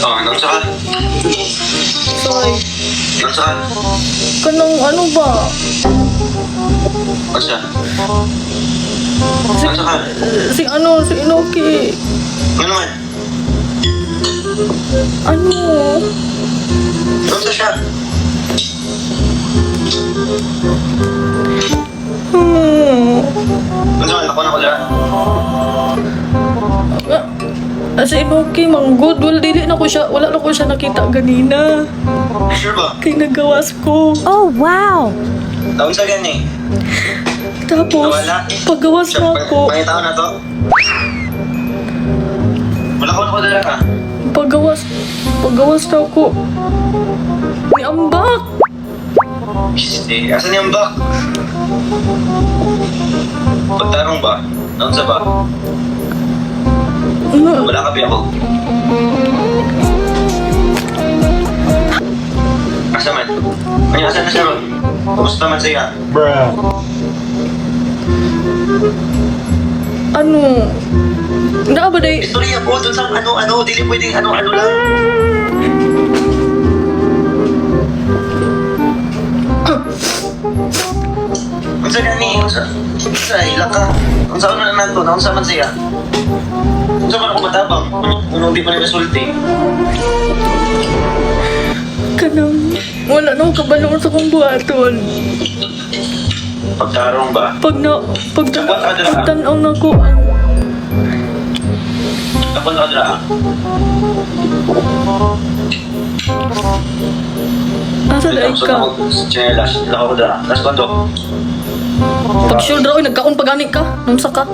Oh, anong saka? Soy, Anong saka? kanang ano ba? What's that? Si, Anong saka? si Inoki. Ano man? Ano? Anong sa siya? Anong saka? Ako na ko dyan. Si Inoki, manggod. Wala na ko siya nakita ganina. Sure ba? Kay nagawas ko. Oh, wow. Taon sa gani. Tapos, Nawala? paggawas na ako. Pangitaon na to? Wala ko na ko dyan ka. Paggawas na ako. Ni ambak. Eh, asan yung bak? Pagtarong ba? Anong sa ba? Ano? Wala ka ba ako? Asa man? Ano, asan na siya ron? Kumusta man siya? Ano? Nga ba day? Istorya po dun sa ano, dili pwedeng ano lang. Ang sa gani, sa ila ka. Ang sa ano naman to, ang sa man siya. Ang sa man ako matabang, unong di pa rin nasulti. Kanang, wala nang kabalo sa kong buhaton. Pagtarong ba? Pagtanaw na ko. Ako na kadra. Asa day ka? Chinelas, lako ko dra. Last ko to. Pag sure draw, nagkaon pagani ka. Nung saka.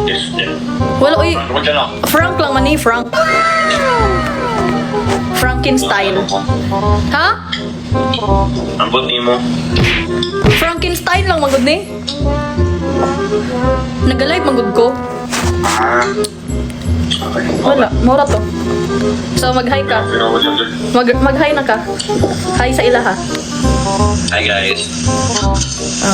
Yes, yes. Wala, oy. Ano ko dyan ako? Frank lang man eh, Frank. Frankenstein. Ha? Ang buti mo. Frankenstein lang magod ni. Nag-live magod ko. Ah. Okay. Wala, mura to. So mag-hi ka. Mag-hi na ka. Hi sa ila ha. Hi guys.